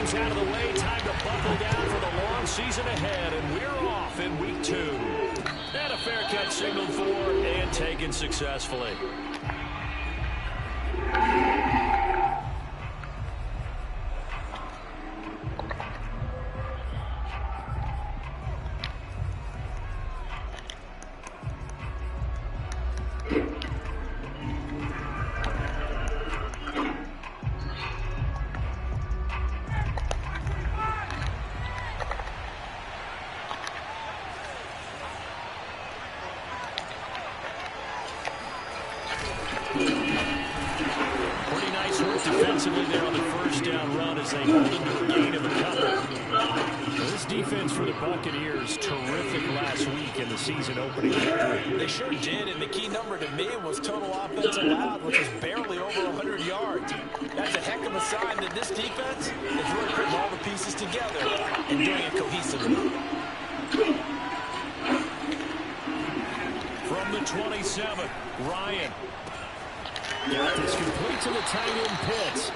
moves out of the way. Time to buckle down for the long season ahead, and we're off in week 2. And a fair catch signaled for and taken successfully. Defensively there on the first down run as they hold him to a gain of a couple. This defense for the Buccaneers, terrific last week in the season-opening victory. They sure did, and the key number to me was total offense allowed, which was barely over 100 yards. That's a heck of a sign that this defense is really putting all the pieces together and doing it cohesively. From the 27, Ryan. It's complete to the tight end Pitts.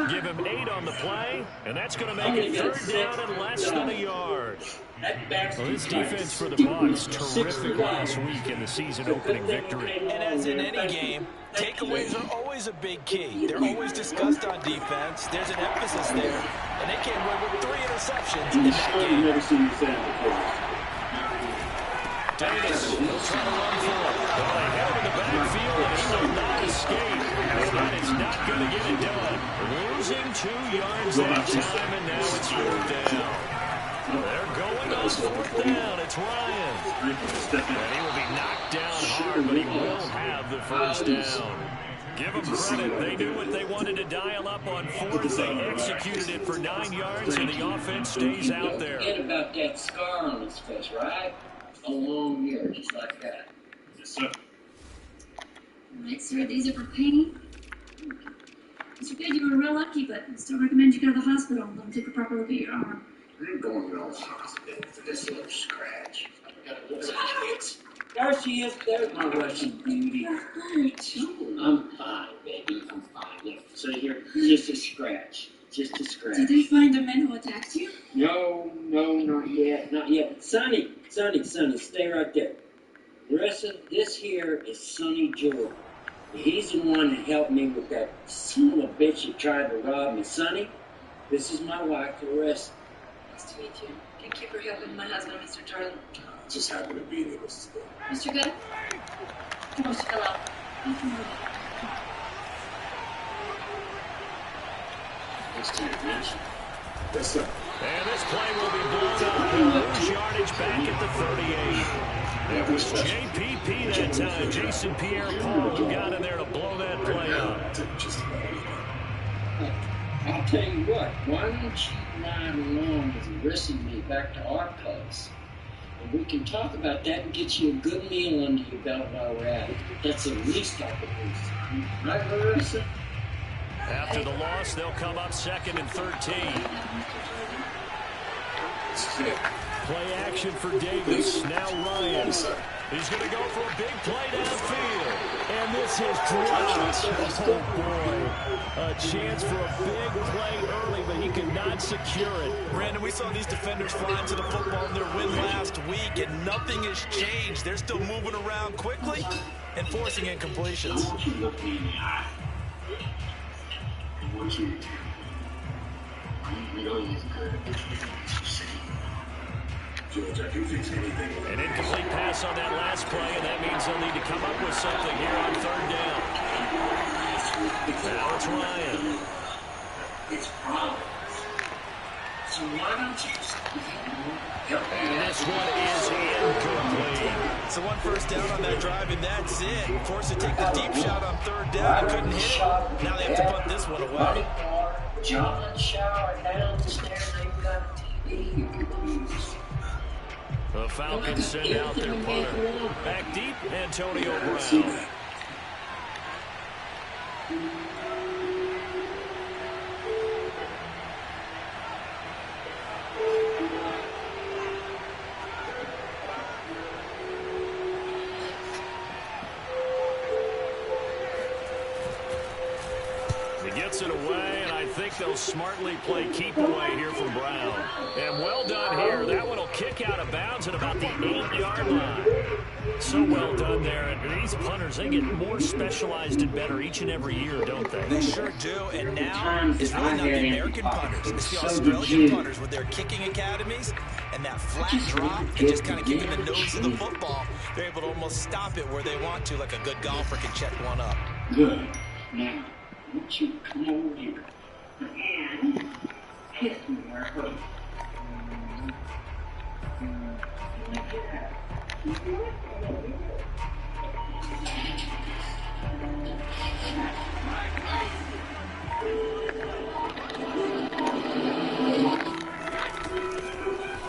Give him 8 on the play, and that's going to make it third down and less than a yard. Well, this defense for the Bucs, terrific last week in the season-opening victory. And as in any game, takeaways are always a big key. They're always discussed on defense. There's an emphasis there, and they came away with 3 interceptions in that game. Davis will try to run for it. Well, they have him in the backfield, and he will not escape. That is not going to get it done. Losing 2 yards that time, and now it's 4th down. They're going on 4th down. It's Ryan. And he will be knocked down hard, but he will have the first down. Give them credit. They knew what they wanted to dial up on 4th. They executed it for 9 yards, and the offense stays out there. Forget about that scar on his face, right? A long year, just like that. Yes, sir. All right, sir, these are for painting. Mr. Good, you were real lucky, but I still recommend you go to the hospital and let them take a proper look at your arm. I ain't going to the hospital for this little scratch. There she is. There's my Russian beauty. I'm fine, baby. I'm fine. Look, so here, just a scratch. Just a scratch. Did they find the men who attacked you? No, not yet. Not yet. Sonny, stay right there. Listen, this here is Sonny Jordan. He's the one that helped me with that son of a bitch that tried to rob me. Sonny, this is my wife, Larissa. Nice to meet you. Thank you for helping my husband, Mr. Jordan. Just happy to be there, Mrs. Good. Mr. Good? Come on, Mr. Hello. Thanks to your attention. Yes, sir. And this play will be blown up. They'll lose yardage back at the 38. It was JPP that time, Jason Pierre-Paul, who got in there to blow that play up. I'll tell you what, why don't you ride along with Larissa and me back to our place? And we can talk about that and get you a good meal under your belt while we're at it. That's the least I could do. Right, Larissa? After the loss, they'll come up 2nd and 13. Play action for Davis. Now Ryan. He's going to go for a big play downfield. And this is dropped. Oh, boy. A chance for a big play early, but he could not secure it. Brandon, we saw these defenders flying to the football in their win last week, and nothing has changed. They're still moving around quickly and forcing incompletions. I want you to look me in the eye. I want you to tell me. You know he's good at what you say. George, I can fix anything. An incomplete pass on that last play, and that means they'll need to come up with something here on 3rd down. Now it's Ryan. It's problems. So why don't you help me? And this one is incomplete. So 1 first down on that drive, and that's it. Forced to take the deep shot on 3rd down and couldn't hit it. Now they have to punt this one away. John shower down the stairs. They've got TV. The Falcons send out their punter. Back deep, Antonio Brown. He gets it away, and I think they'll smartly play keep away here from Brown. And well done here. That one will kick out of bounds at about the 8-yard line. So well done there. And these punters, they get more specialized and better each and every year, don't they? They sure do. And now it's really not the American punters. It's the Australian punters with their kicking academies and that flat drop and just kind of kicking the nose of the football. They're able to almost stop it where they want to, like a good golfer can check one up. Good. Now, won't you come over here and hit me where it hurts? Like that.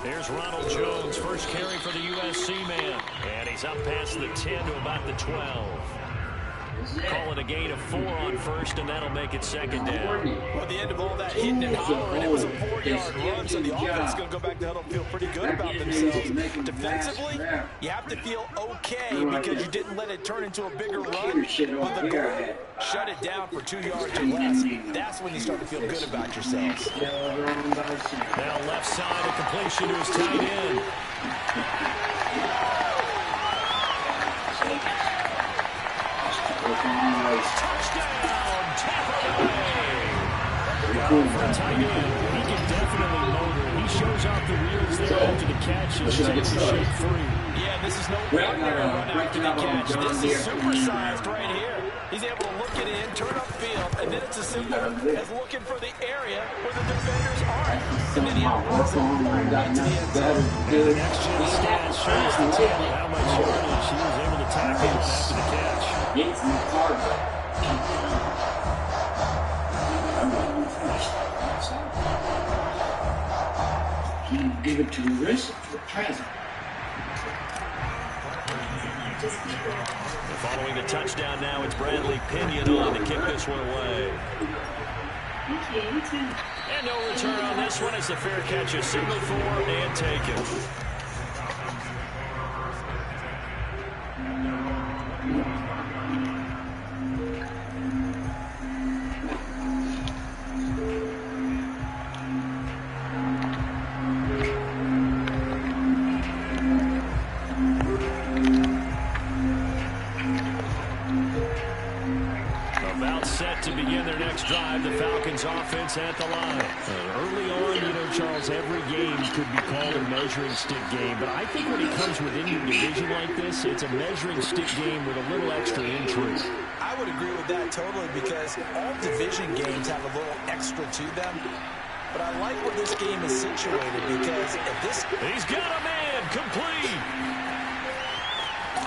Here's Ronald Jones, first carry for the USC man. And he's up past the 10 to about the 12. Call it a gain of 4 on first, and that'll make it second down. Well, at the end of all that hitting and hollering, it was a 4-yard run, so the offense is going to go back to huddle and feel pretty good about themselves. Defensively, you have to feel okay because you didn't let it turn into a bigger run. But the goal, shut it down for 2 yards or less. That's when you start to feel good about yourselves. Now left side, a completion to his tight end. Touchdown, Tampa Bay! For a tight end, he can definitely motor. He shows off the wheels there after the catch and takes the shape free. Yeah, this is no ordinary run after the catch. This is supersized right here. He's able to look it in, turn upfield, and then it's as simple as looking for the area where the defenders aren't. And then he outruns them right into the end zone. The next-gen stats shows the tail of how much yardage he was able to tackle after the catch. It's my target. Can't give it to the wrist for the present. Following the touchdown now, it's Bradley Pinion on to kick this one away. And no return on this one as the fair catch is signaled for and taken. To begin their next drive, the Falcons offense at the line. Early on, you know, Charles, every game could be called a measuring stick game, but I think when it comes within your division like this, it's a measuring stick game with a little extra intrigue. I would agree with that totally because all division games have a little extra to them. But I like where this game is situated because if this... He's got a man, complete!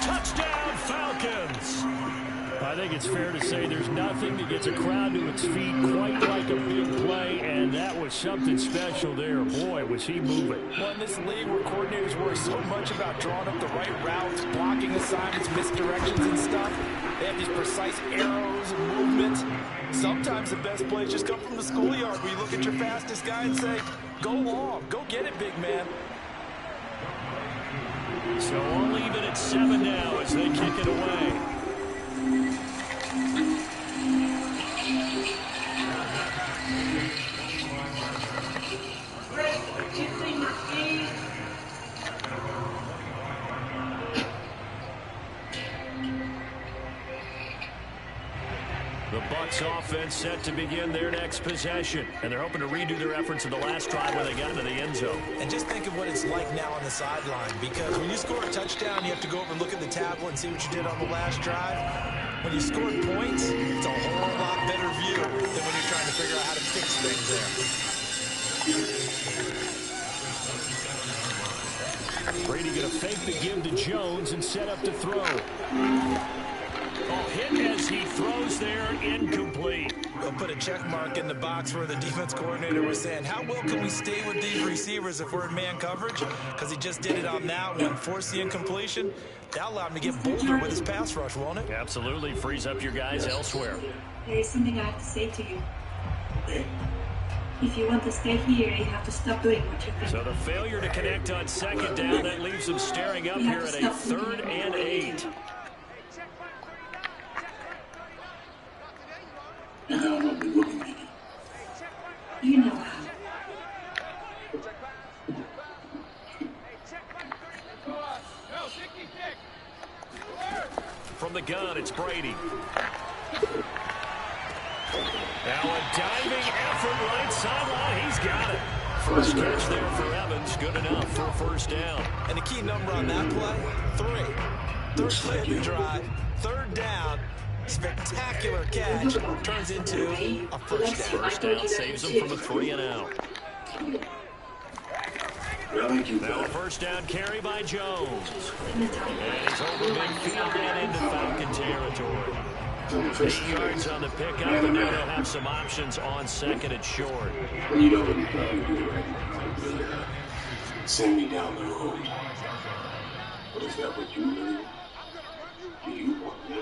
Touchdown, Falcons! I think it's fair to say there's nothing that gets a crowd to its feet quite like a big play, and that was something special there. Boy, was he moving. Well, in this league where coordinators worry so much about drawing up the right routes, blocking assignments, misdirections and stuff, they have these precise arrows and movements. Sometimes the best plays just come from the schoolyard where you look at your fastest guy and say, go long, go get it, big man. So we'll leave it at 7 now as they kick it away. The Bucs offense set to begin their next possession, and they're hoping to redo their efforts of the last drive when they got into the end zone. And just think of what it's like now on the sideline, because when you score a touchdown, you have to go over and look at the tablet and see what you did on the last drive. When you scored points, it's a whole lot better view than when you're trying to figure out how to fix things there. Brady going to fake the give to Jones and set up to throw. Hit as he throws there, incomplete. They'll put a check mark in the box where the defense coordinator was saying, how well can we stay with these receivers if we're in man coverage? Because he just did it on that one, forced the incompletion. That'll allow him to get bolder with his pass rush, won't it? Absolutely, frees up your guys elsewhere. There is something I have to say to you. If you want to stay here, you have to stop doing what you're doing. So the failure to connect on second down, that leaves them staring up here at a 3rd and 8. And I'll be looking Now a diving effort right sideline. He's got it. First catch there for Evans. Good enough for a first down. And the key number on that play, 3. Third play of the drive, third down. Spectacular catch turns into a first down. First down saves him from a 3-and-out. Now a first down carry by Jones. And he's over midfield and into Falcon territory. 8 yards on the pickup, and now they'll have some options on second and short. You know what you probably do right now. Send me down the road. But is that what you really want? Do you want me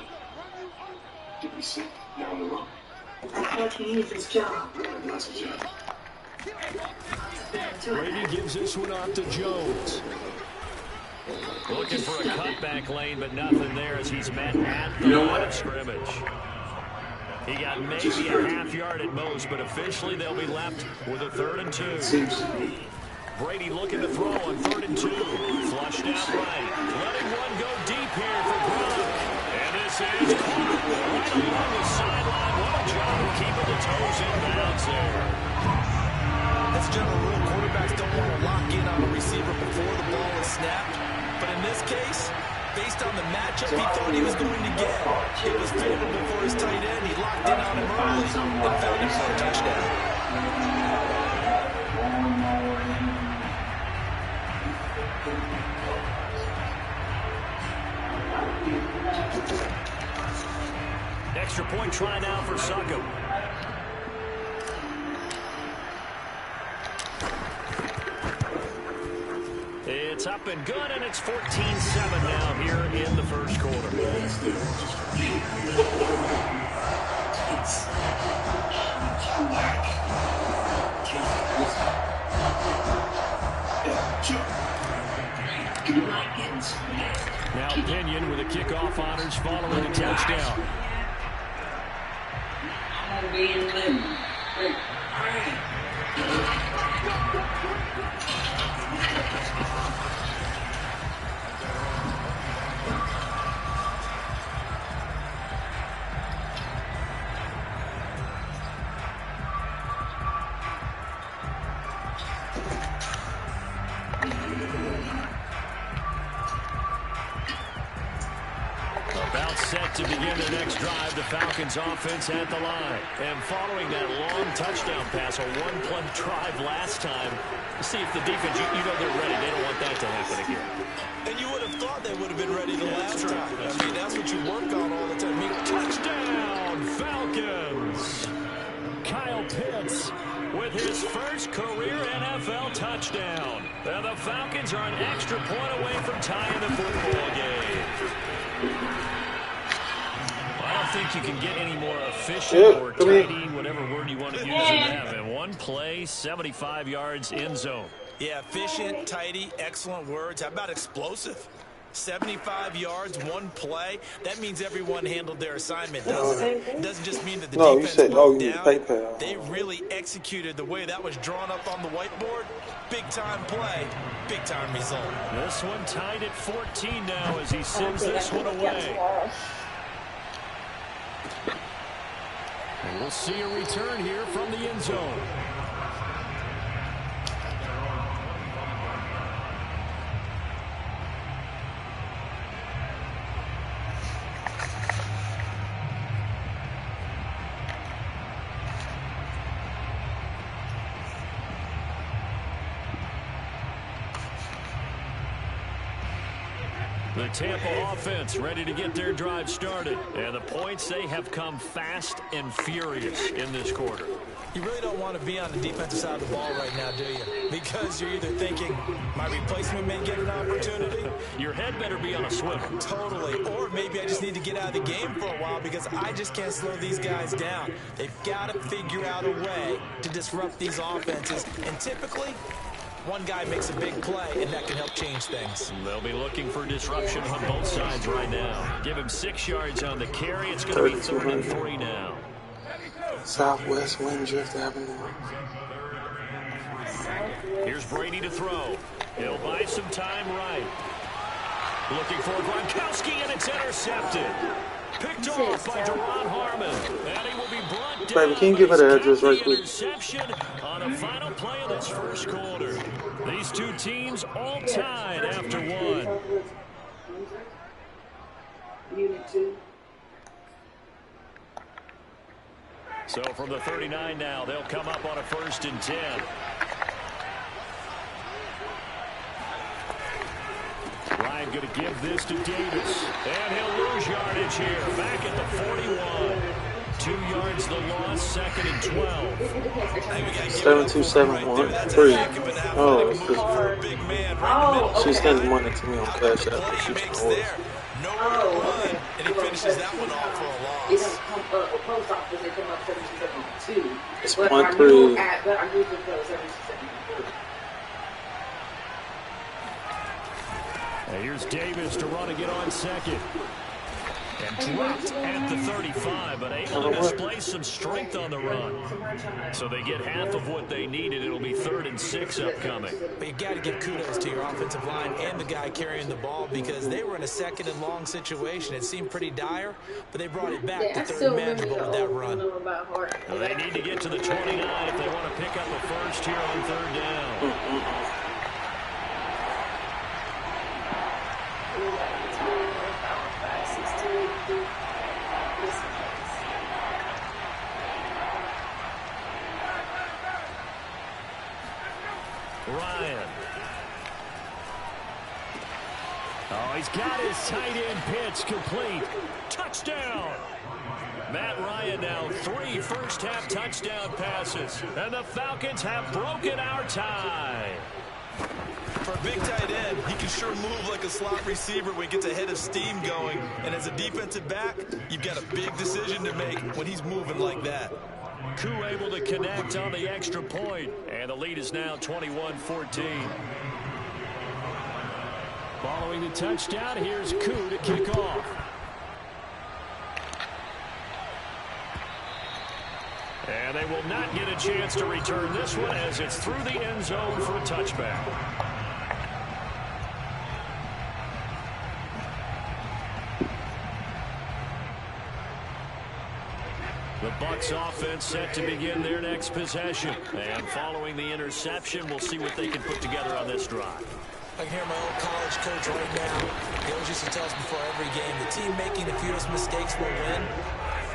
to be sent down the road? I thought he needs his job. That's a job. Brady gives this one off to Jones. Looking for a cutback lane, but nothing there as he's met at the line of scrimmage. He got maybe a half yard at most, but officially they'll be left with a 3rd and 2. Brady looking to throw on 3rd and 2. Flushed out right. Letting one go deep here for Gronk. And this is caught right along the sideline. What a job of keeping the toes in bounds there. As a general rule, quarterbacks don't want to lock in on a receiver before the ball is snapped. But in this case, based on the matchup he thought he was going to get, it was favorable for his tight end. He locked in on him early and found him for a touchdown. Extra point try now for Suckham. It's up and good, and it's 14-7 now here in the first quarter. Now Pinion with a kickoff honors following a touchdown. I'm gonna be in limbo. About set to begin the next drive, the Falcons offense at the line. And following that long touchdown pass, a one-play drive last time, see if the defense, you know they're ready. They don't want that to happen again. And you would have thought they would have been ready the last time. I mean, that's what you work on all the time. I mean, Touchdown, Falcons! Kyle Pitts with his first career NFL touchdown. And the Falcons are an extra point away from tying the football game. I don't think you can get any more efficient or tidy, whatever word you want to use in that. In one play, 75 yards in zone. yeah, efficient, tidy, excellent words. How about explosive? 75 yards, one play. That means everyone handled their assignment, doesn't it? It doesn't just mean that the defense broke down. They really executed the way that was drawn up on the whiteboard. Big-time play, big-time result. This one tied at 14 now as he sends this one away. And we'll see a return here from the end zone. The Tampa offense ready to get their drive started. And the points, they have come fast and furious in this quarter. You really don't want to be on the defensive side of the ball right now, do you? Because you're either thinking, my replacement may get an opportunity. Your head better be on a swivel. Totally. Or maybe I just need to get out of the game for a while because I just can't slow these guys down. They've got to figure out a way to disrupt these offenses. And typically, one guy makes a big play, and that can help change things. They'll be looking for disruption on both sides right now. Give him 6 yards on the carry. It's going to be 3rd and 3 now. Southwest Windrift Avenue. Here's Brady to throw. He'll buy some time right. Looking for Gronkowski, and it's intercepted. Picked off by Deron Harmon. And he will be brought down. Baby, can you give her the address right quick? Interception on the final play of this first quarter. These two teams all tied after one. So from the 39 now, they'll come up on a 1st and 10. Ryan going to give this to Davis. And he'll lose yardage here. Back at the 41. 2 yards the loss, 2nd and 12. 72713. Oh, she's sending money to me on Cash App. And he finishes that one off for a loss. It's 1-3. Here's Davis to run again on 2nd. And dropped at the 35, but able to display some strength on the run. So they get half of what they needed. It'll be 3rd and 6 upcoming. But you got to give kudos to your offensive line and the guy carrying the ball because they were in a 2nd and long situation. It seemed pretty dire, but they brought it back to 3rd and manageable with that run. Well, they need to get to the 29 if they want to pick up a first here on 3rd down. Ryan. Oh, he's got his tight end pitch complete. Touchdown. Matt Ryan now 3 first-half touchdown passes. And the Falcons have broken our tie. For a big tight end, he can sure move like a slot receiver when he gets a head of steam going. And as a defensive back, you've got a big decision to make when he's moving like that. Koo able to connect on the extra point. And the lead is now 21-14. Following the touchdown, here's Koo to kick off. And they will not get a chance to return this one as it's through the end zone for a touchback. The Bucs offense set to begin their next possession. And following the interception, we'll see what they can put together on this drive. I can hear my old college coach right now. He always used to tell us before every game, the team making the fewest mistakes will win.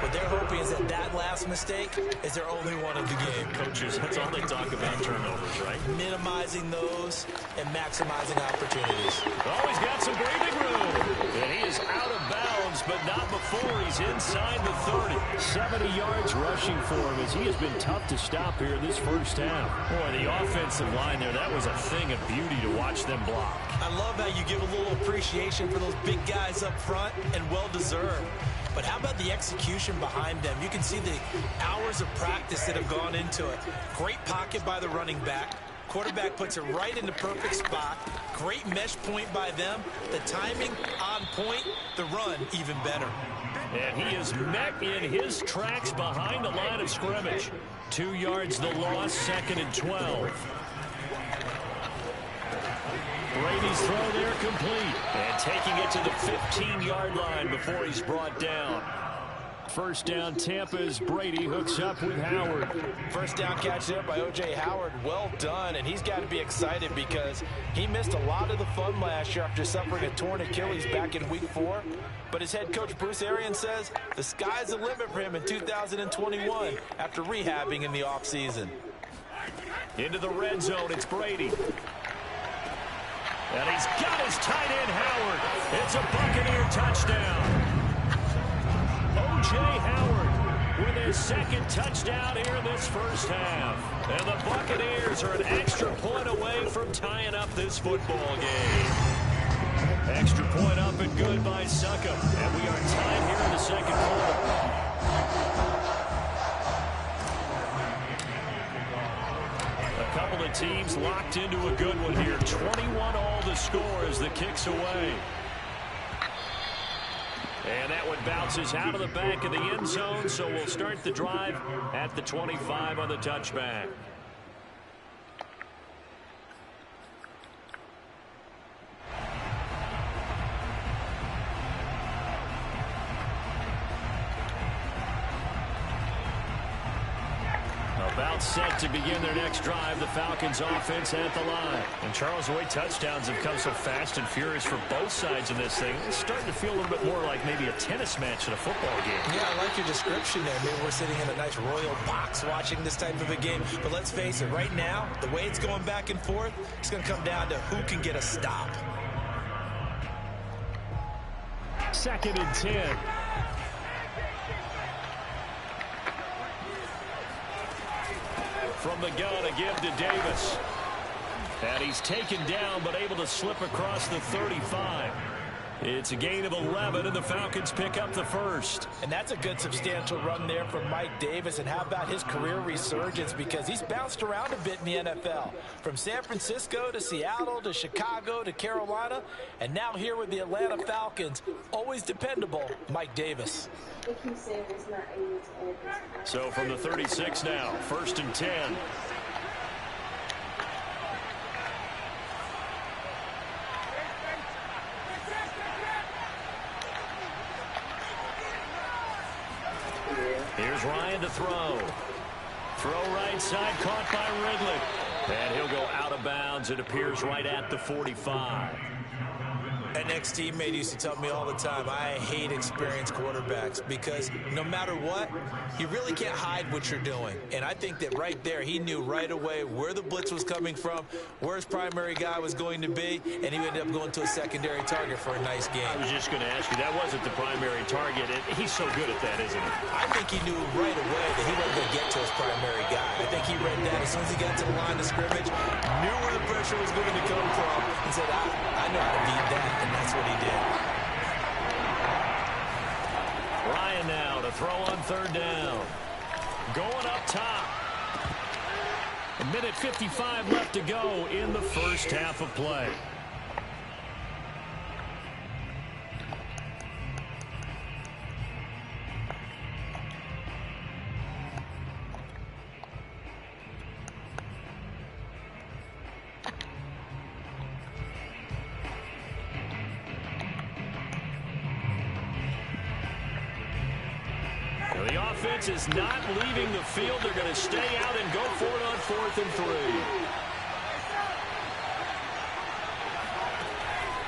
What they're hoping is that last mistake is their only one of the game. Coaches, that's all they talk about, turnovers, right? Minimizing those and maximizing opportunities. Oh, he's got some breathing room. And he is out of bounds, but not before he's inside the 30. 70 yards rushing for him as he has been tough to stop here this first half. Boy, the offensive line there, that was a thing of beauty to watch them block. I love how you give a little appreciation for those big guys up front, and well-deserved. But how about the execution behind them? You can see the hours of practice that have gone into it. Great pocket by the running back. Quarterback puts it right in the perfect spot. Great mesh point by them. The timing on point. The run even better. And he is met in his tracks behind the line of scrimmage. 2 yards the loss, 2nd and 12. Brady's throw there complete. And taking it to the 15-yard line before he's brought down. First down, Tampa's Brady hooks up with Howard. First down catch there by O.J. Howard. Well done, and he's got to be excited because he missed a lot of the fun last year after suffering a torn Achilles back in Week 4. But his head coach, Bruce Arians, says the sky's the limit for him in 2021 after rehabbing in the offseason. Into the red zone, it's Brady. And he's got his tight end, Howard. It's a Buccaneer touchdown. O.J. Howard with his 2nd touchdown here in this first half. And the Buccaneers are an extra point away from tying up this football game. Extra point up and good by Succop. And we are tied here in the 2nd quarter. A couple of teams locked into a good one here. 21-all the score as the kick's away. And that one bounces out of the back of the end zone, so we'll start the drive at the 25 on the touchback. About set to begin their next drive. The Falcons offense at the line. And Charles, the way touchdowns have come so fast and furious for both sides of this thing, it's starting to feel a little bit more like maybe a tennis match in a football game. Yeah, I like your description there. Maybe we're sitting in a nice royal box watching this type of a game. But let's face it, right now, the way it's going back and forth, it's going to come down to who can get a stop. 2nd and 10. From the gun, a give to Davis. And he's taken down, but able to slip across the 35. It's a gain of 11, and the Falcons pick up the first. And that's a good substantial run there from Mike Davis. And how about his career resurgence? Because he's bounced around a bit in the NFL. From San Francisco to Seattle to Chicago to Carolina. And now here with the Atlanta Falcons, always dependable, Mike Davis. So from the 36 now, 1st and 10. Here's Ryan to throw. Throw right side, caught by Ridley. And he'll go out of bounds. It appears right at the 45. An ex-teammate used to tell me all the time, I hate experienced quarterbacks because no matter what, you really can't hide what you're doing. And I think that right there, he knew right away where the blitz was coming from, where his primary guy was going to be, and he ended up going to a secondary target for a nice game. I was just going to ask you, that wasn't the primary target. He's so good at that, isn't he? I think he knew right away that he wasn't going to get to his primary guy. I think he read that as soon as he got to the line of scrimmage, knew where the pressure was going to come from, and said, I know how to beat that. And that's what he did. Ryan now to throw on 3rd down. Going up top. 1:55 left to go in the first half of play. The offense is not leaving the field. They're going to stay out and go for it on 4th and 3.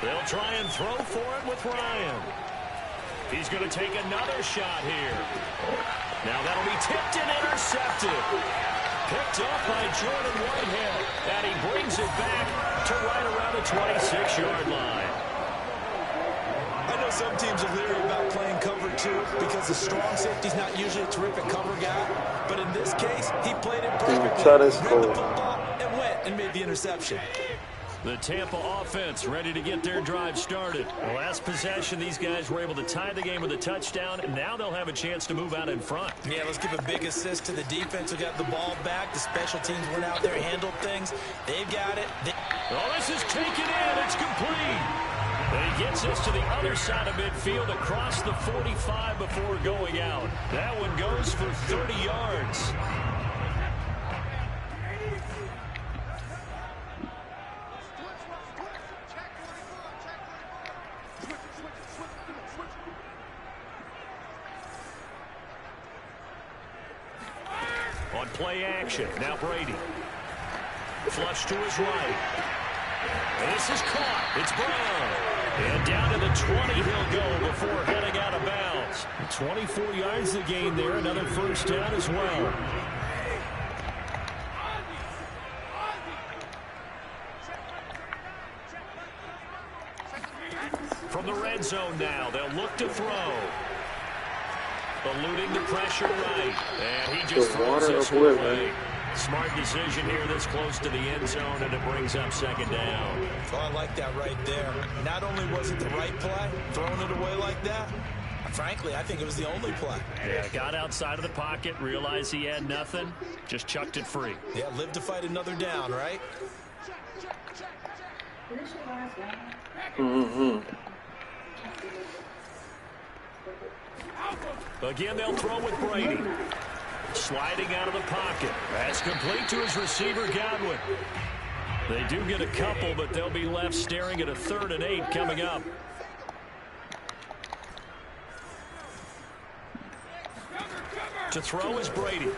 They'll try and throw for it with Ryan. He's going to take another shot here. Now that'll be tipped and intercepted. Picked up by Jordan Whitehead. And he brings it back to right around the 26-yard line. I know some teams are leery about playing cover 2 because the strong safety's not usually a terrific cover guy. But in this case, he played it perfectly. Grabbed the football and went and made the interception. The Tampa offense ready to get their drive started. The last possession, these guys were able to tie the game with a touchdown, and now they'll have a chance to move out in front. Yeah, let's give a big assist to the defense who got the ball back. The special teams went out there, handled things. They've got it. Oh, this is taken in. It's complete. And he gets us to the other side of midfield across the 45 before going out. That one goes for 30 yards. On play action, now Brady. Flush to his right. And this is caught. It's Brown. And down to the 20 he'll go before heading out of bounds. 24 yards to gain there. Another first down as well. From the red zone now, they'll look to throw. Eluding the pressure right. And he just throws this one away. Smart decision here this close to the end zone, and it brings up 2nd down. Oh, I like that right there. Not only was it the right play, throwing it away like that, frankly, I think it was the only play. Yeah, got outside of the pocket, realized he had nothing, just chucked it free. Yeah, live to fight another down, right? Again, they'll throw with Brady. Sliding out of the pocket. Pass complete to his receiver, Godwin. They do get a couple, but they'll be left staring at a 3rd and 8 coming up. To throw is Brady.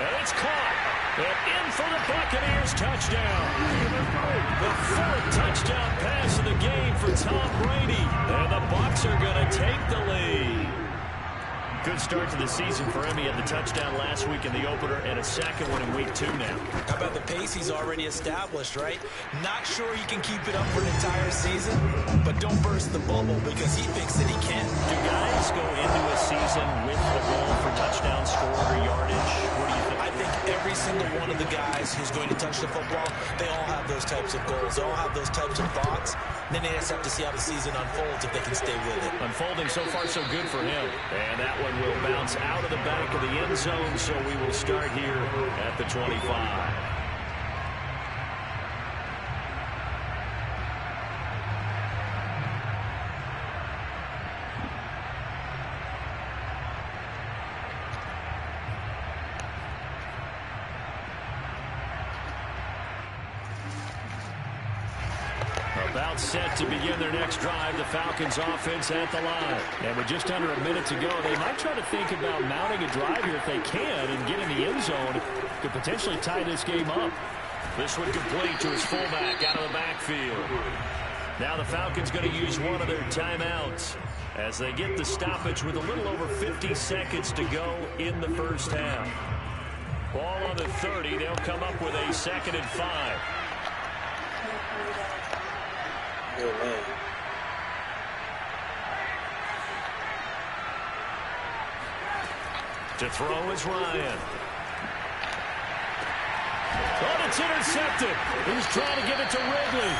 And it's caught. And in for the Buccaneers touchdown. The fourth touchdown pass of the game for Tom Brady. And the Bucs are going to take the lead. Good start to the season for him. He had the touchdown last week in the opener and a second one in week 2 now. How about the pace he's already established, right? Not sure he can keep it up for an entire season, but don't burst the bubble because he thinks that he can. Do guys go into a season with a goal for touchdown score or yardage? What do you think? I think every single one of the guys who's going to touch the football, they all have those types of goals. They all have those types of thoughts. And then they just have to see how the season unfolds if they can stay with it. Unfolding so far so good for him. And that one will bounce out of the back of the end zone, so we will start here at the 25. About set to begin their next drive, the Falcons offense at the line. And with just under a minute to go, they might try to think about mounting a drive here if they can and get in the end zone. Could potentially tie this game up. This one complete to his fullback out of the backfield. Now the Falcons going to use one of their timeouts as they get the stoppage with a little over 50 seconds to go in the first half. Ball on the 30. They'll come up with a 2nd and 5. Oh, man. To throw is Ryan. Oh, it's intercepted. He's trying to give it to Ridley.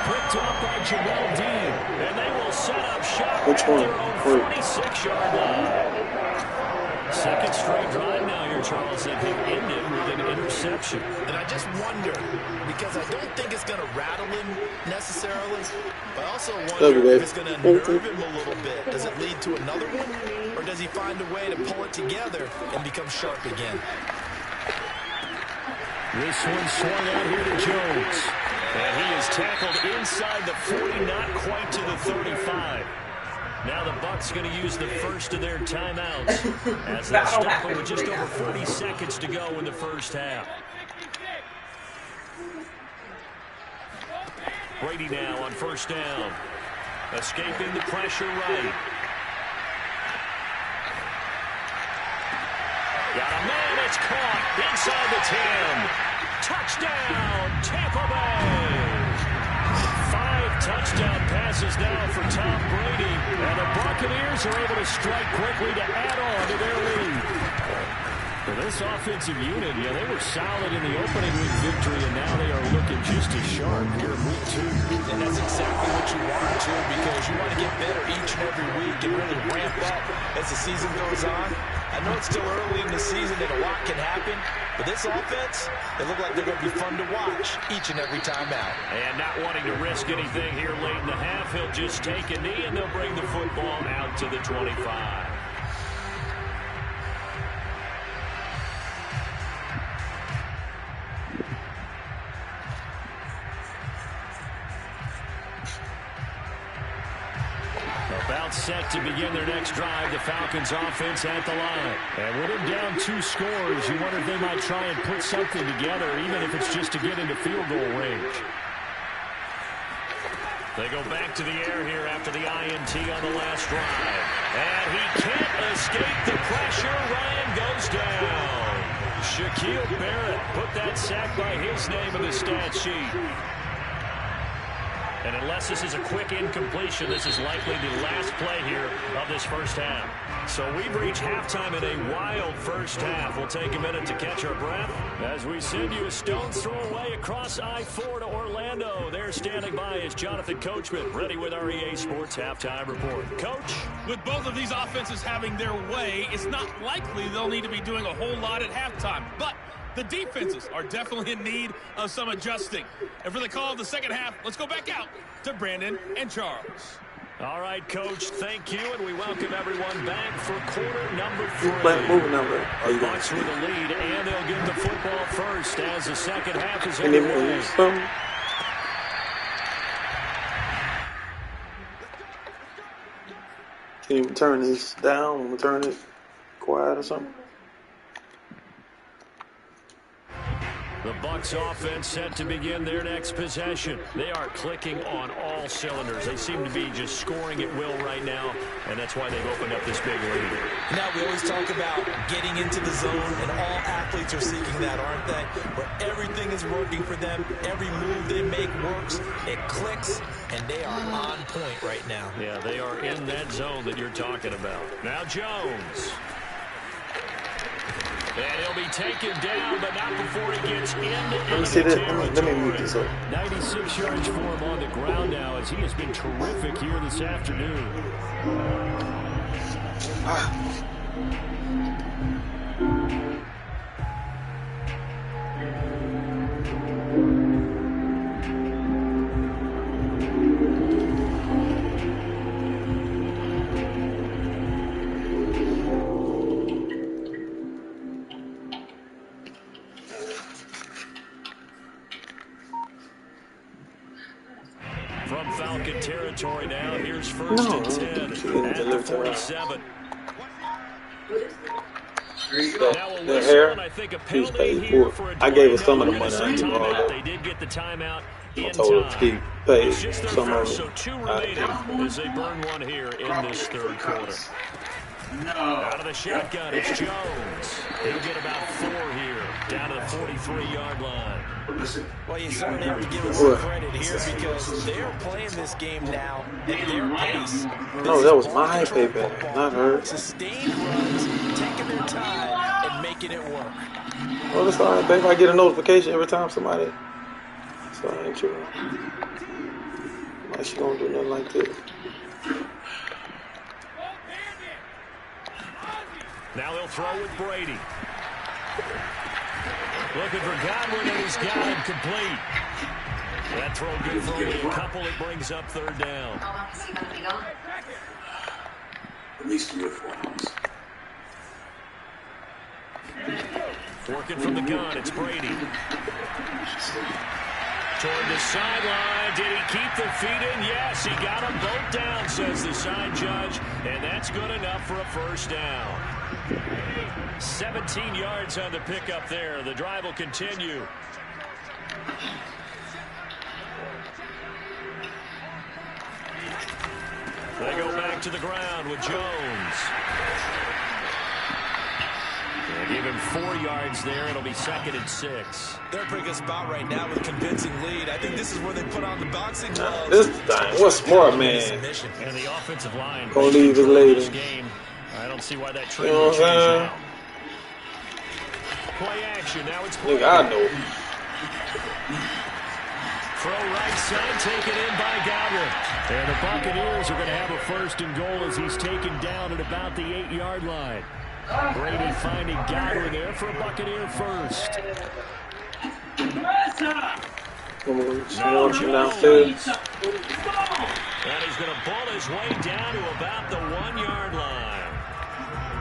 Picked up by Jamel Dean. And they will set up shop Which at one? their own 46-yard line. Second straight drive now here, Charles, that have ended with an interception. And I just wonder, because I don't think it's going to rattle him necessarily, but I also wonder if it's going to nerve him a little bit. Does it lead to another one, or does he find a way to pull it together and become sharp again? This one swung out here to Jones. And he is tackled inside the 40, not quite to the 35. Now the Bucs going to use the first of their timeouts as they stop it with just over 40 seconds to go in the first half. Brady now on first down. Escaping the pressure right. Got a man, it's caught inside the 10. Touchdown, Tampa Bay. 5 touchdown passes now for Tom Brady. And the Buccaneers are able to strike quickly to add on to their lead. For this offensive unit, they were solid in the opening week victory, and now they are looking just as sharp here in week 2. And that's exactly what you want, too, because you want to get better each and every week and really ramp up as the season goes on. I know it's still early in the season and a lot can happen, but this offense, they look like they're going to be fun to watch each and every time out. And not wanting to risk anything here late in the half, he'll just take a knee and they'll bring the football out to the 25. About set to begin their next drive, the Falcons offense at the line. And with him down 2 scores, you wonder if they might try and put something together, even if it's just to get into field goal range. They go back to the air here after the INT on the last drive. And he can't escape the pressure. Ryan goes down. Shaquille Barrett put that sack by his name in the stat sheet. And unless this is a quick incompletion, this is likely the last play here of this first half. So we've reached halftime in a wild first half. We'll take a minute to catch our breath as we send you a stone's throw away across I-4 to Orlando. There standing by is Jonathan Coachman, ready with our EA Sports Halftime Report. Coach? With both of these offenses having their way, it's not likely they'll need to be doing a whole lot at halftime. But the defenses are definitely in need of some adjusting. And for the call of the second half, let's go back out to Brandon and Charles. All right, Coach, thank you, and we welcome everyone back for quarter number 3. Moving number. The Bucs with the lead, and they'll get the football first as the second half is And then underway. Can you turn this down and turn it quiet or something? The Bucs offense set to begin their next possession. They are clicking on all cylinders. They seem to be just scoring at will right now, and that's why they've opened up this big lead. Now, we always talk about getting into the zone, and all athletes are seeking that, aren't they? Where everything is working for them. Every move they make works. It clicks, and they are on point right now. Yeah, they are in that zone that you're talking about. Now Jones. And he'll be taken down, but not before he gets into territory. Let me move this up. 96 yards for him on the ground now, as he has been terrific here this afternoon. From Falcon territory now, here's first and 10 at the 47. The hair, he's paid for it. I gave her some of the money. I didn't all that. They did get the timeout in I told her to keep paid It's just their some of first, it. so two remaining as they burn one here in this third quarter. Out of the shotgun, it's Jones. He'll get about 4 here, down to the 43-yard line. Well, you certainly have to give them some credit here because they're playing this game now at their pace. No, that was my payback, not her. Sustained runs, taking their time, and making it work. Well, that's all right, babe. I get a notification every time somebody. So I ain't true. Like she gonna do nothing like this. Now they'll throw with Brady. Looking for Godwin, and he's got him complete. That throw good for only a couple. It brings up third down. At least 3 or 4 hours. Working from the gun, it's Brady. Toward the sideline, did he keep the feet in? Yes, he got them both down, says the side judge, and that's good enough for a first down. 17 yards on the pickup there. The drive will continue. They go back to the ground with Jones. They give him 4 yards there. It'll be 2nd and 6. They're in a pretty good spot right now with a convincing lead. I think this is where they put on the boxing gloves. This time, what's smart, man? And the offensive line. Gonna leave his lady. Game. I don't see why that You trade know will what change I'm now. Play action. Now it's Look, I know. throw right side, taken in by Godwin. And the Buccaneers are going to have a 1st and goal as he's taken down at about the 8-yard line. Brady finding Godwin there for a Buccaneer first. Downstairs. And he's going to pull his way down to about the 1-yard line.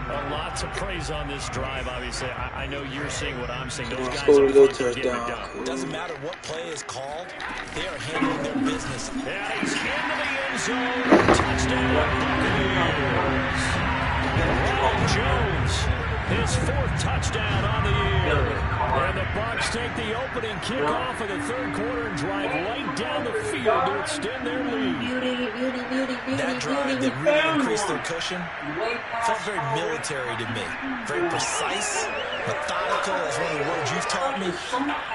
A lot to praise on this drive, obviously. I know you're seeing what I'm seeing. Those guys Scored a are little getting it done. touchdown. Doesn't matter what play is called. They are handling their business. And he's into the end zone. Touchdown, Buccaneers. Ronald Jones, his 4th touchdown on the year. And the Bucs take the opening kickoff of the third quarter and drive right down the field to extend their lead. That drive that really increased their cushion felt very military to me. Very precise, methodical, that's one of the words you've taught me,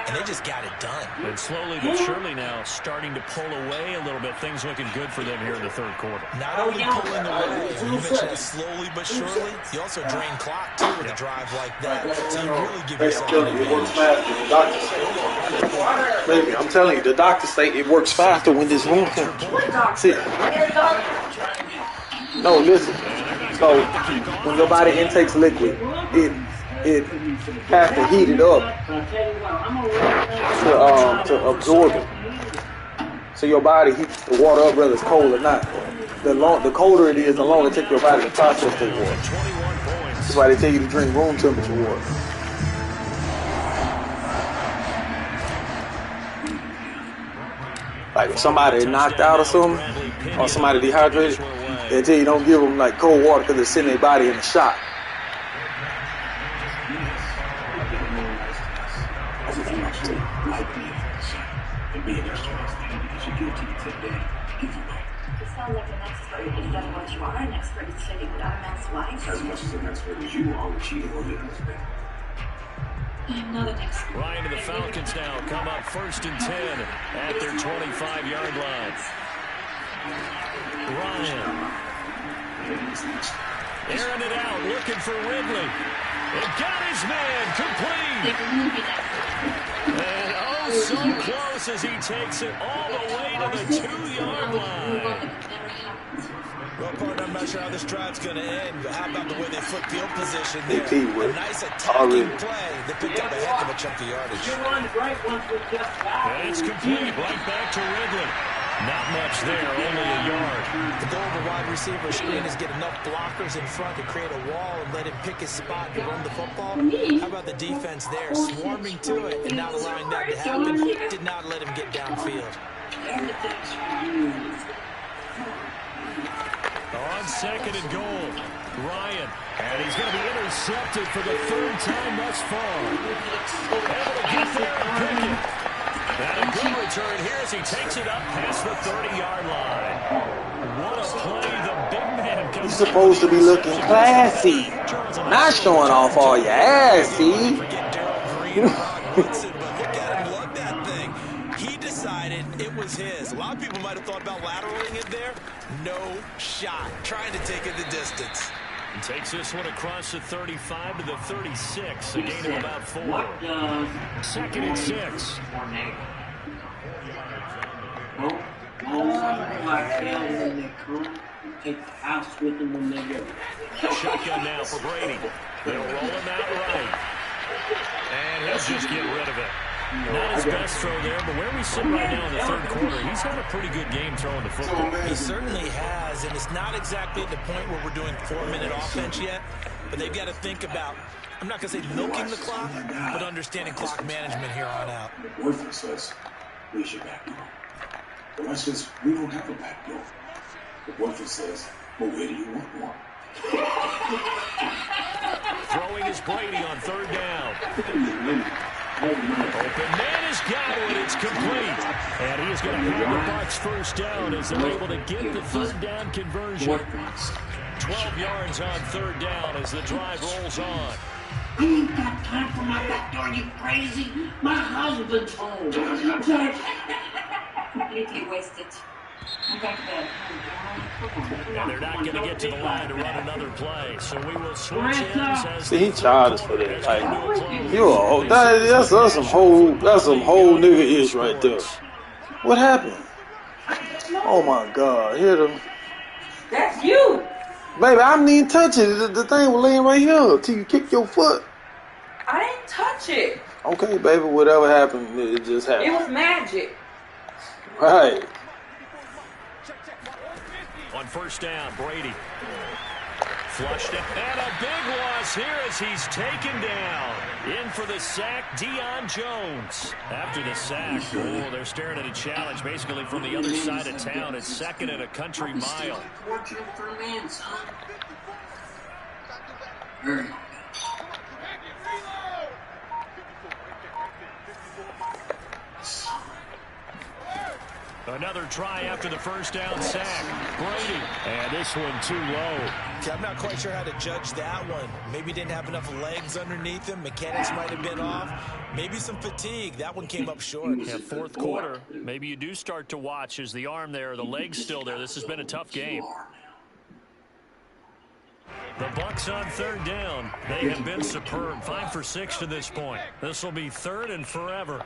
and they just got it done. And slowly but surely now starting to pull away a little bit. Things looking good for them here in the third quarter. Not only pulling away, you mentioned that slowly but surely, you also drain clock too with a drive like that. So you really give yourself an advantage. It works faster. The doctor say. Baby, I'm telling you, the doctor say it works faster when this room temperature. See. No, listen. So when your body intakes liquid, it has to heat it up to absorb it. So your body heats the water up whether it's cold or not. The colder it is, the longer it takes your body to process the water. That's why they tell you to drink room temperature water. Like if somebody knocked out or something, or somebody dehydrated, they tell you don't give them like cold water because it's sending their body in a shock. As if you actually like being on the side and being extra because you're guilty to take that if you like. You sound like an expert instead of what you are, an expert in sleeping without a man's wife. As much as an expert as you are with cheating on your husband. I'm not an expert. Ryan and the Falcons now come up 1st and 10 at their 25-yard line. Ryan. Airing it out, looking for Ridley. And got his man complete. And oh, so close as he takes it all the way to the 2-yard line. Well, partner, I'm not sure how this drive's going to end, but how about the way they flip field position there? A nice attacking play that picked up a heck of a chunk of yardage. And it's complete, right back to Ridley. Not much there, only a yard. The goal of a wide receiver screen is get enough blockers in front to create a wall and let him pick his spot to run the football. How about the defense there, swarming to it and not allowing that to happen? Did not let him get downfield. On 2nd and goal, Ryan. And he's going to be intercepted for the 3rd time thus far. Able to get there and pick it. And a good return here as he takes it up past the 30-yard line. What a play. The big man comes. You're supposed to be looking classy, not showing off all your ass, see? He decided it was his. A lot of people might have thought about lateraling it there. No shot. Trying to take it the distance. He takes this one across the 35 to the 36. A gain of about 4. 2nd and 6. Take the house with them when they go. Shotgun now for Brady. They'll roll him out right. And he'll just get rid of it. Not his best throw there, but where we sit right now in the 3rd quarter, he's had a pretty good game throwing the football. He certainly has, and it's not exactly at the point where we're doing 4-minute offense yet, but they've got to think about, I'm not going to say milking the clock, but understanding clock management here on out. Worthless says, we should back door. The rest says, we don't have a back door. The Worthless says, well, where do you want one? Throwing is Brady on 3rd down. Open man has got it. It's complete. And he is going to have the Bucs 1st down as they're able to get the 3rd down conversion. 12 yards on 3rd down as the drive rolls on. I ain't got time for my back door, you crazy. My husband's home. Completely wasted. I'm back to bed. And they're not going to get to the line to run another play, so we will switch ends as See, he childish for that. Like, that's some whole nigga ish right there. What happened? Oh my God! Here them. That's you. Baby, I didn't even touch it. The thing was laying right here till you kick your foot. I didn't touch it. Okay, baby, whatever happened, it just happened. It was magic. Right. On 1st down, Brady. Flushed it. And a big loss here as he's taken down. In for the sack, Deion Jones. After the sack, they're staring at a challenge basically from the other side of town. It's 2nd and a country mile. Another try after the 1st down sack. Brady. And this one too low. I'm not quite sure how to judge that one. Maybe didn't have enough legs underneath him. Mechanics might have been off. Maybe some fatigue. That one came up short. Yeah, 4th quarter. Maybe you do start to watch as the arm there, the leg's still there. This has been a tough game. The Bucs on 3rd down. They have been superb. 5 for 6 to this point. This will be 3rd and forever.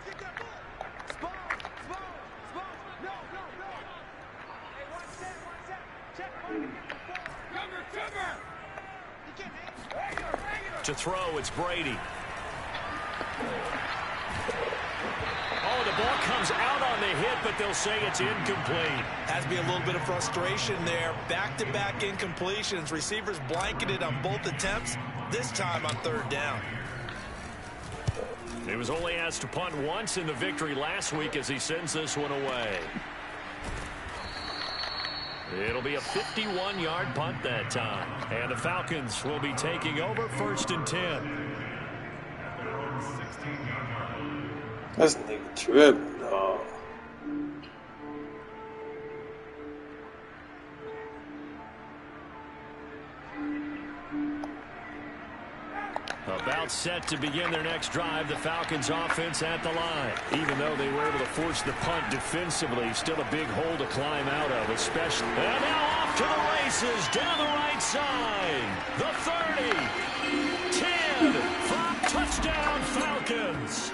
To throw, it's Brady. Oh, the ball comes out on the hit, but they'll say it's incomplete. Has to be a little bit of frustration there. Back-to-back incompletions. Receivers blanketed on both attempts, this time on 3rd down. He was only asked to punt once in the victory last week as he sends this one away. It'll be a 51-yard punt that time. And the Falcons will be taking over 1st and 10. This nigga tripping, dog. About set to begin their next drive, the Falcons offense at the line. Even though they were able to force the punt defensively, still a big hole to climb out of, especially. And now off to the races, down the right side. The 30, 10, 5, touchdown Falcons.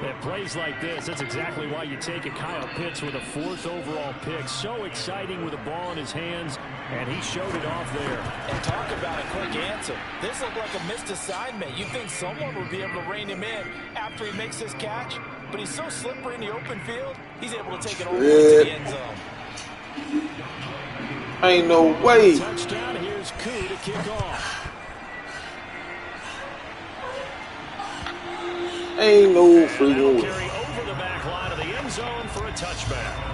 At plays like this, that's exactly why you take a Kyle Pitts with a 4th overall pick. So exciting with the ball in his hands, and he showed it off there. And talk about a quick answer. This looked like a missed assignment. You think someone would be able to rein him in after he makes this catch, but he's so slippery in the open field, he's able to take it all the way to the end zone. Ain't no way. Touchdown, here's Koo to kick off. Ain't no freaking way. Carry over the back line of the end zone for a touchback.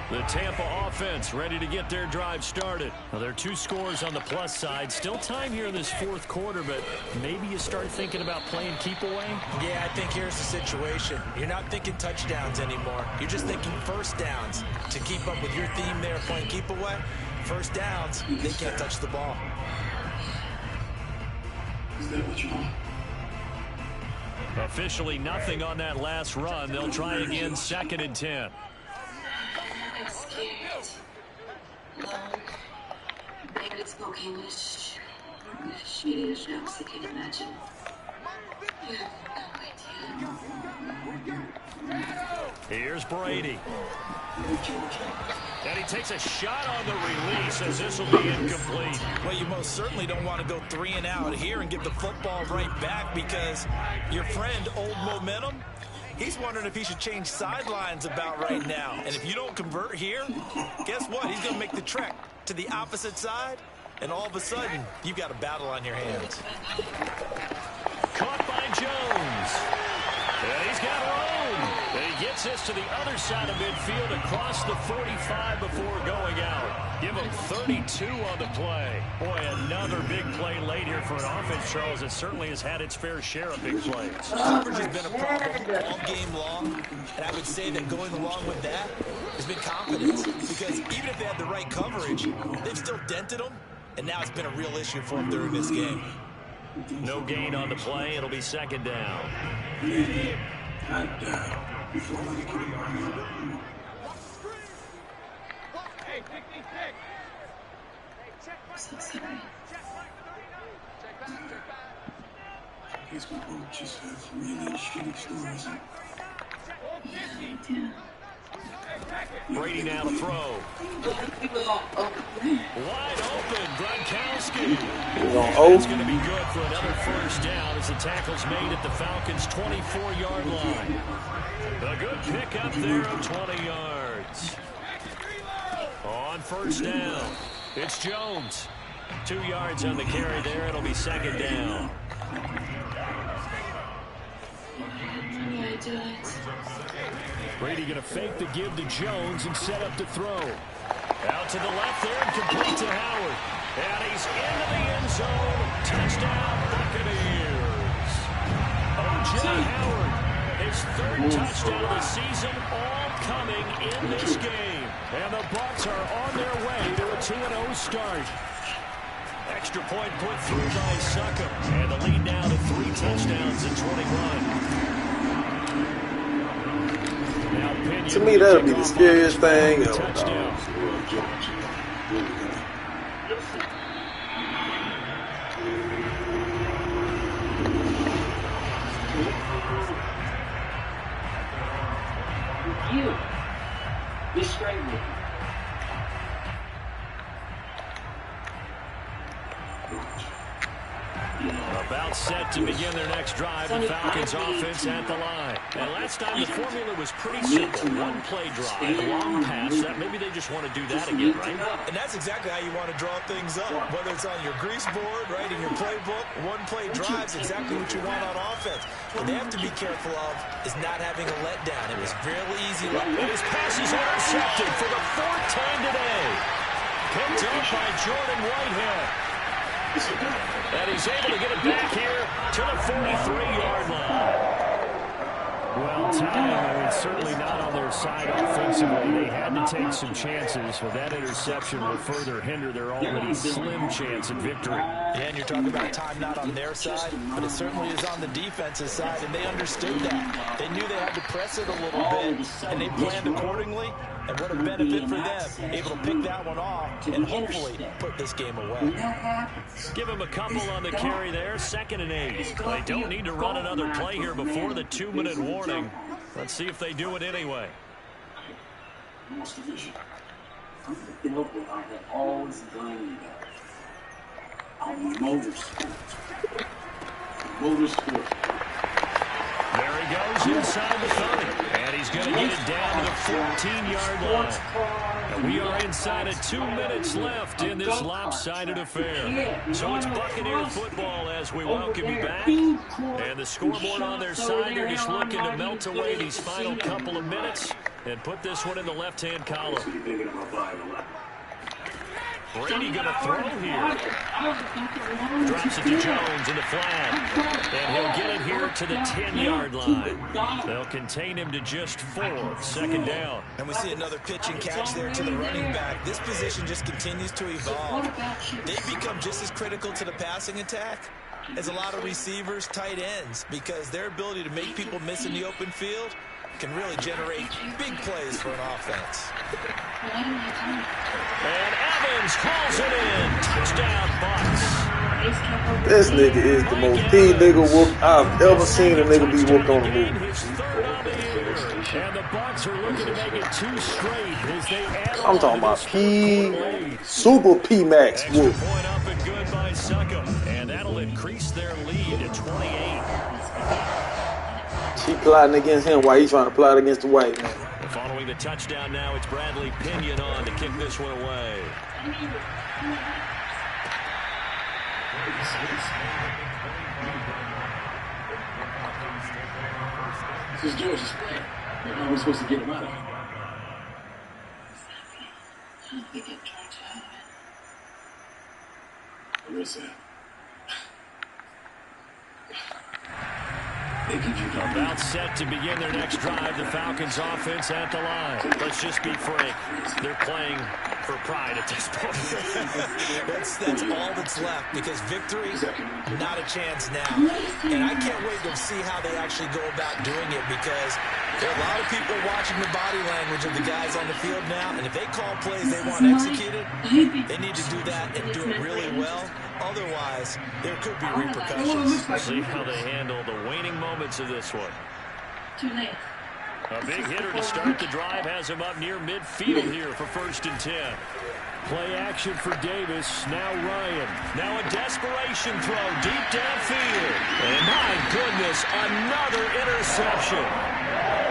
The Tampa offense ready to get their drive started. Now, there are 2 scores on the plus side. Still time here in this 4th quarter, but maybe you start thinking about playing keep away? Yeah, I think here's the situation. You're not thinking touchdowns anymore. You're just thinking first downs. To keep up with your theme there, playing keep away, first downs, they can't touch the ball. Is that what you want? Officially nothing on that last run. They'll try again, 2nd and 10. I'm scared. Long. Barely spoke English. Swedish, I can imagine. You have no idea. Here's Brady. And he takes a shot on the release as this will be incomplete. Well, you most certainly don't want to go 3 and out here and give the football right back because your friend, Old Momentum, he's wondering if he should change sidelines about right now. And if you don't convert here, guess what? He's going to make the trek to the opposite side, and all of a sudden, you've got a battle on your hands. Caught by Jones. And he's got room. And he gets this to the other side of midfield across the 45 before going out. Give him 32 on the play. Boy, another big play late here for an offense, Charles, that certainly has had its fair share of big plays. Coverage has been a problem all game long, and I would say that going along with that has been confidence, because even if they had the right coverage, they've still dented them, and now it's been a real issue for them during this game. No gain on the play. It'll be 2nd down. I died before I get it. So sorry. I guess we both just have really shitty stories. Yeah, I do. Brady now to throw. Wide open, Gronkowski. It's going to be good for another first down as the tackle's made at the Falcons' 24-yard line. A good pickup there of 20 yards. On first down, it's Jones. 2 yards on the carry there. It'll be 2nd down. Yeah, I do it. Brady going to fake the give to Jones and set up to throw. Out to the left there and complete to Howard. And he's into the end zone. Touchdown, Buccaneers. O.J. Howard, his 3rd touchdown of the season, all coming in this game. And the Bucs are on their way to a 2-0 start. Extra point put through by Succop. And the lead now to 3 touchdowns in 21. To me, that'll be the scariest thing ever. You. Be straight with me. About set to begin their next drive, the Falcons offense at the line. And last time the formula was pretty simple. 1-play drive, long pass. Maybe they just want to do that again, right? And that's exactly how you want to draw things up. Whether it's on your grease board, right, in your playbook, 1-play drives, exactly what you want on offense. What they have to be careful of is not having a letdown. It was fairly easy. And his pass is intercepted for the 4th time today. picked up by Jordan Whitehead. And he's able to get it back here to the 43-yard line. Well, timing is certainly not on their side offensively. They had to take some chances, but that interception will further hinder their already slim chance at victory. Yeah, and you're talking about time not on their side, but it certainly is on the defensive side, and they understood that. They knew they had to press it a little bit, and they planned accordingly. And what a benefit for them, able to pick that one off and hopefully put this game away. Give him a couple on the carry there, 2nd and 8. They don't need to run another play here before the 2-minute warning. Let's see if they do it anyway. There he goes inside the 30. And he's going to get it down to the 14-yard line. And we are inside of 2 minutes left in this lopsided affair. So it's Buccaneer football as we welcome you back. And the scoreboard on their side, they're just looking to melt away these final couple of minutes and put this one in the left-hand column. Brady going to throw here. Drops it to Jones in the flat. And he'll get it here to the 10-yard line. They'll contain him to just 4. 2nd down. And we see another pitch and catch there to the running back. This position just continues to evolve. They've become just as critical to the passing attack as a lot of receivers, tight ends, because their ability to make people miss in the open field can really generate big plays for an offense. And Evans calls it in. Touchdown, Bucs. This nigga is the most P nigga whoop I've ever seen a nigga be whooped on the move. His 3rd on the year. And the Bucs are looking to make it 2 straight as they add I'm talking about P, Super P-Max whoop. Point up and good by Succa. And that'll increase their lead to 28. She plotting against him while he's trying to plot against the white man. Following the touchdown now, it's Bradley Pinion on to kick this one away. This is George's play. How are we supposed to get him out of here? I don't think I've tried to help it. Where is that? About set to begin their next drive. The Falcons offense at the line. Let's just be frank. They're playing for pride at this point. That's all that's left, because victory, not a chance now. And I can't wait to see how they actually go about doing it, because there are a lot of people watching the body language of the guys on the field now, and if they call plays they want executed, they need to do that and do it really well. Otherwise, there could be repercussions. We'll see how they handle the waning moments of this one. Too late. A big hitter to start the drive has him up near midfield here for 1st and 10. Play action for Davis. Now Ryan. Now a desperation throw deep downfield. And my goodness, another interception.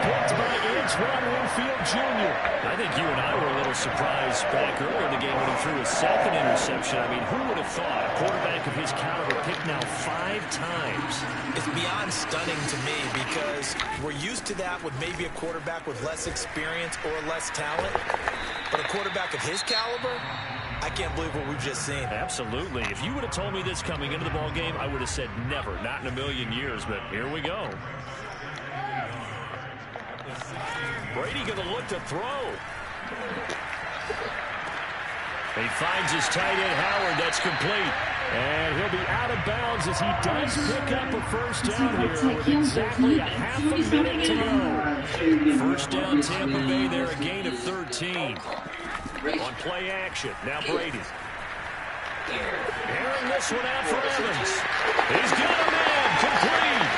Picked by Antoine Winfield Jr. I think you and I were a little surprised back earlier in the game when he threw his 2nd interception. I mean, who would have thought a quarterback of his caliber picked now 5 times? It's beyond stunning to me, because we're used to that with maybe a quarterback with less experience or less talent. But a quarterback of his caliber, I can't believe what we've just seen. Absolutely. If you would have told me this coming into the ball game, I would have said never, not in a million years. But here we go. Brady going to look to throw. He finds his tight end, Howard. That's complete. And he'll be out of bounds as he does pick up a 1st down here with exactly a half a minute to go. 1st down, Tampa Bay there, a gain of 13. On play action, now Brady. Airing this one out for Evans. He's got a man, complete.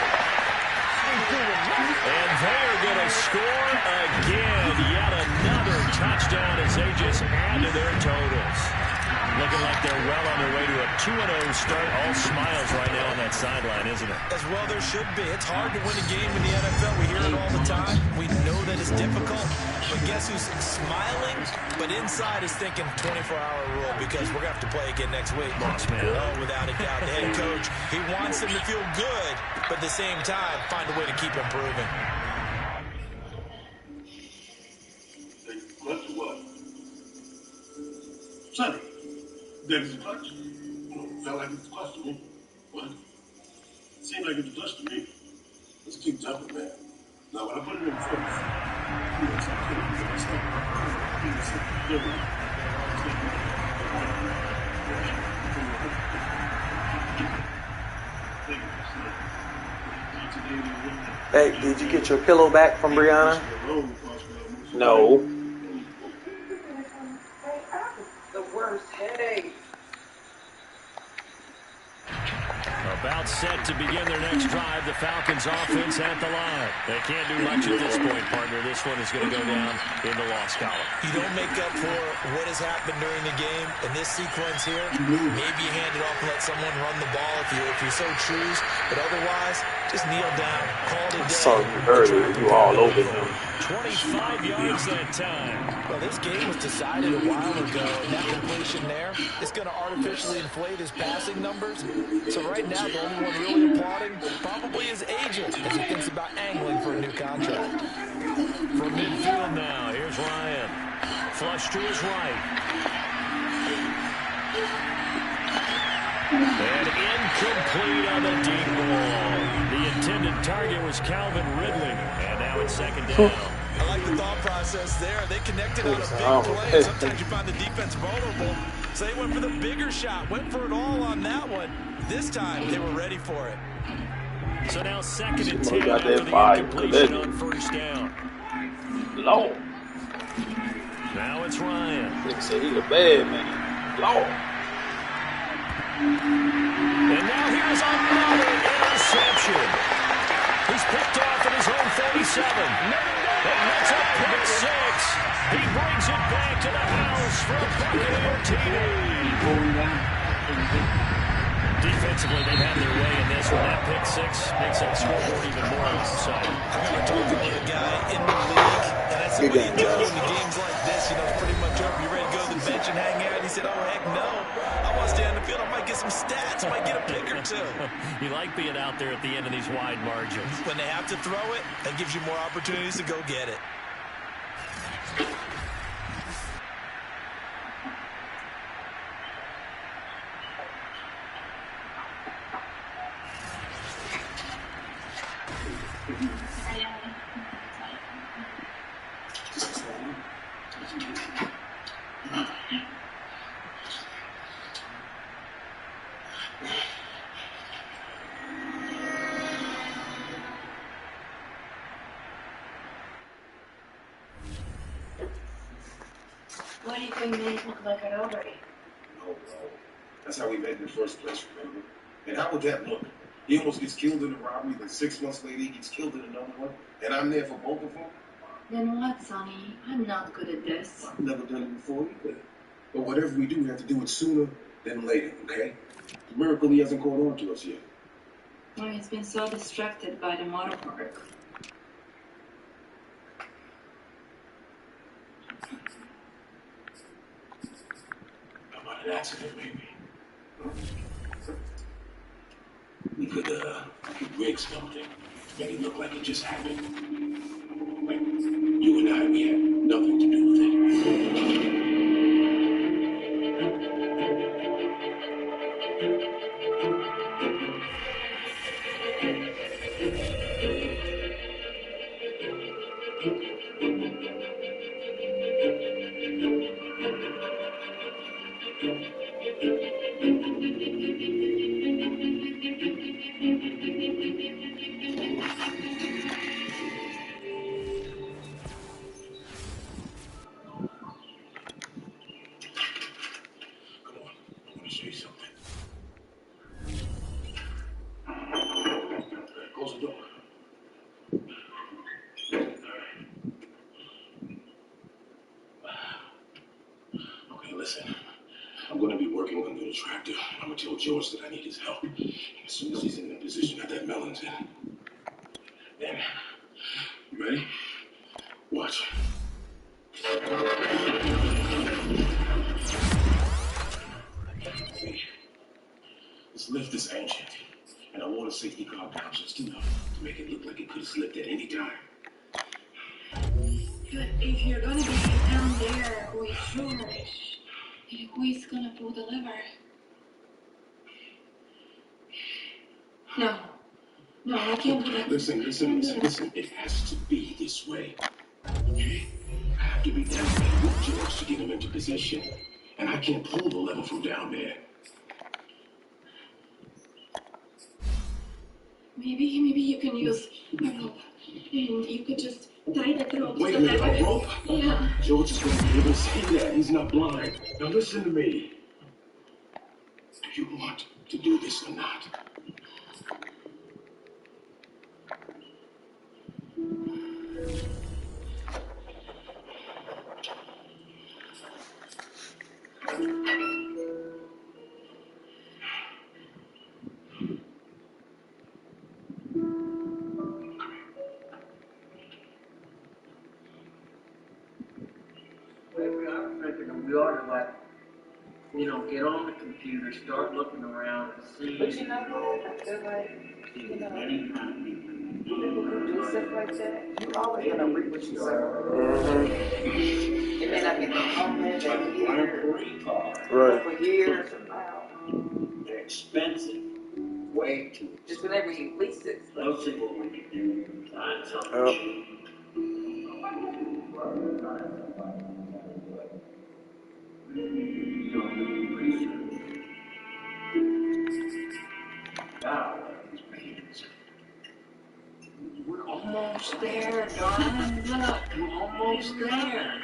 And they're going to score again. Yet another touchdown as they just add to their totals. Looking like they're well on their way to a 2-0 start. All smiles right now on that sideline, isn't it? As well there should be. It's hard to win a game in the NFL. We hear it all the time. We know that it's difficult. But guess who's smiling? But inside is thinking 24-hour rule, because we're going to have to play again next week. Boss man. Oh, without a doubt. The head coach, he wants them to feel good, but at the same time, find a way to keep improving. What? Sonny, that is a clutch. Felt like it's a clutch to me. What? Seemed like it's a clutch to me. Let's keep jumping, man. Now, when I put it in first, Hey, did you get your pillow back from Brianna? No. The worst headache. About set to begin their next drive, the Falcons offense at the line. They can't do much at this point, partner. This one is going to go down in the loss column. You don't make up for what has happened during the game in this sequence here. Maybe you hand it off and let someone run the ball if you're so choose. But otherwise, just kneel down, call it a day. Saw you earlier. You all over him. 25 yards that time. Well, this game was decided a while ago, and that completion there is going to artificially inflate his passing numbers. So right now, the only one really applauding probably his agent as he thinks about angling for a new contract. From midfield now, here's Ryan. Flush to his right. And incomplete on the deep ball. The intended target was Calvin Ridley. And now it's second down. I like the thought process there. They connected on a big play. Sometimes you find the defense vulnerable. So they went for the bigger shot. Went for it all on that one. This time, they were ready for it. So now second and 10 after the incompletion on first down. Lord. Now it's Ryan. Nigga said he's a bad man. Lord. And now here's another interception. He's picked off at his own 47. And that's a pick six. He brings it back to the house for a Buccaneer TD. Defensively, they've had their way in this one. That pick six makes that scoreboard even more lopsided. I remember talking to a guy in the league, and I said, what do you do in the games like this? You know, it's pretty much over. You ready to go to the bench and hang out? And he said, oh, heck no. I want to stay on the field. I might get some stats. I might get a pick or two. You like being out there at the end of these wide margins. When they have to throw it, that gives you more opportunities to go get it. What do you think made it look like a robbery? No, bro. That's how we met in the first place, remember? And how would that look? He almost gets killed in a robbery, then 6 months later he gets killed in another one, and I'm there for both of them? Then what, Sonny? I'm not good at this. I've never done it before either. But whatever we do, we have to do it sooner than later, okay? It's a miracle he hasn't caught on to us yet. Well, he's been so distracted by the motor park. How about an accident, maybe? We could rig something, make it look like it just happened. Like, you and I, we had nothing to do with it. Listen, I'm going to be working under the tractor. I'm going to tell George that I need his help. And as soon as he's in that position that Melon's in, then, you ready? Watch. See, this lift is ancient, and I want a safety car down just enough to make it look like it could have slipped at any time. But if you're gonna be down there, we should. Who is gonna pull the lever? No. No, I can't do that. Listen. It has to be this way. Okay? I have to be down there with George to get him into position. And I can't pull the lever from down there. Maybe you can use a rope. And you could just tie the throat. Wait so a minute, that a rope? Yeah. George is going to be able to see that. He's not blind. Now listen to me. Do you want to do this or not? Maybe I'm thinking we ought to, like, get on the computer, start looking around and see. But you know, I feel like, Any kind of people who do stuff like that, you always gonna reap what you sow. It may not be the moment that you Like get a green car. Right. for years from now. They're expensive. Way too expensive. Just whenever you lease it. Let's see what we can do. Find something Yep. cheap. We're almost there, darling. Look, we're almost there.